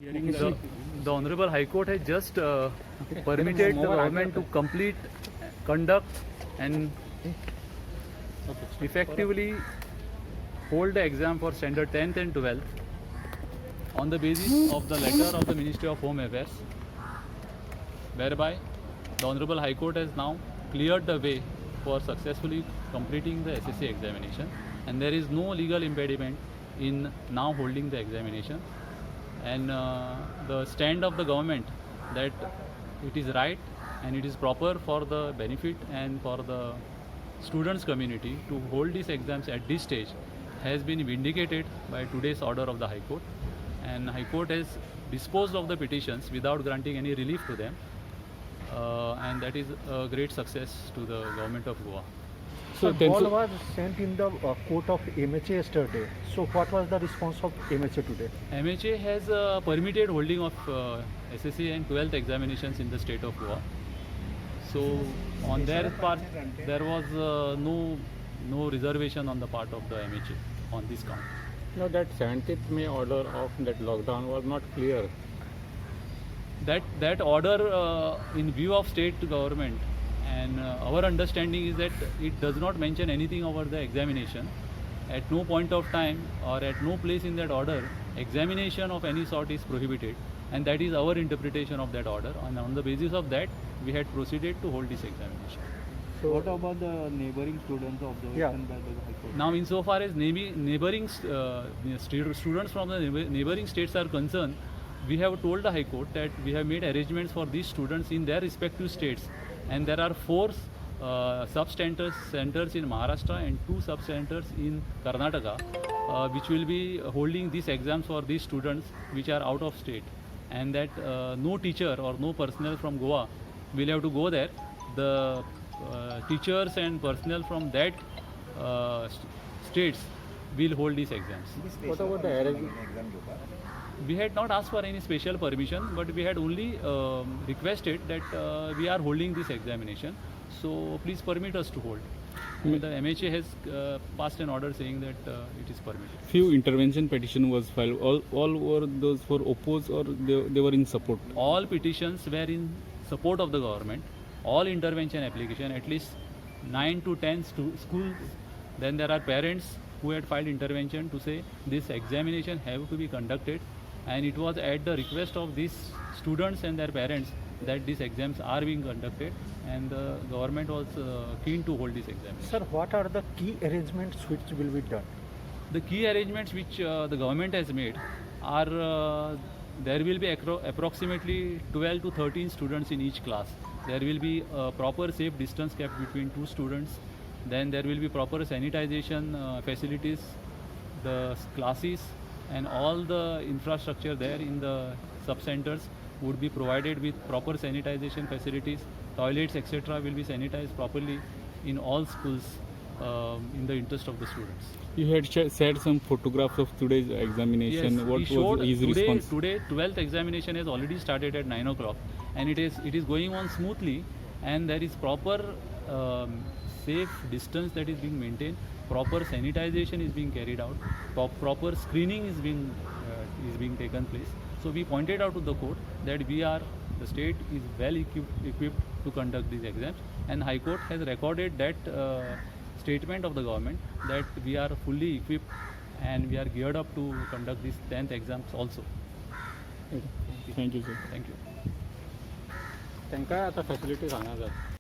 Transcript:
The Honorable High Court has just permitted the government to complete, conduct and effectively hold the exam for standard 10th and 12th on the basis of the letter of the Ministry of Home Affairs, whereby the Honorable High Court has now cleared the way for successfully completing the SSC examination, and there is no legal impediment in now holding the examination. And the stand of the government that it is right and it is proper for the benefit and for the students community to hold these exams at this stage has been vindicated by today's order of the High Court, and High Court has disposed of the petitions without granting any relief to them, and that is a great success to the government of Goa. So ball was sent in the court of MHA yesterday. So what was the response of MHA today? MHA has permitted holding of SSC and 12th examinations in the state of Goa. So on their part, there was no reservation on the part of the MHA on this count. No, that 17th May order of that lockdown was not clear. That order in view of state government, and our understanding is that it does not mention anything about the examination. At no point of time or at no place in that order, examination of any sort is prohibited, and that is our interpretation of that order, and on the basis of that we had proceeded to hold this examination. So what about the neighboring students observation by the High Court? Now, insofar as neighboring students from the neighboring states are concerned, we have told the High Court that we have made arrangements for these students in their respective states, and there are 4 sub-centers in Maharashtra and 2 sub-centers in Karnataka, which will be holding these exams for these students which are out of state, and that no teacher or no personnel from Goa will have to go there. The teachers and personnel from that states will hold these exams. What about the arrangement? We had not asked for any special permission, but we had only requested that we are holding this examination, so please permit us to hold. The MHA has passed an order saying that it is permitted. Few intervention petition was filed. All were those for oppose, or they were in support? All petitions were in support of the government. All intervention application, at least 9 to 10 schools. Then there are parents who had filed intervention to say this examination have to be conducted, and it was at the request of these students and their parents that these exams are being conducted, and the government was keen to hold this examination. Sir, what are the key arrangements which will be done? The key arrangements which the government has made are there will be approximately 12 to 13 students in each class. There will be a proper safe distance kept between 2 students. Then there will be proper sanitization facilities, the classes and all the infrastructure there in the sub-centers would be provided with proper sanitization facilities. Toilets, etc. will be sanitized properly in all schools in the interest of the students. You had shared some photographs of today's examination. Yes, what was his response? Today 12th examination has already started at 9 o'clock, and it is going on smoothly, and there is proper safe distance that is being maintained, proper sanitization is being carried out, proper screening is being taken place. So we pointed out to the court that the state is well equipped to conduct these exams, and High Court has recorded that statement of the government that we are fully equipped and we are geared up to conduct these 10th exams also. Thank you, sir. Thank you. त्यांका आता facility सांगा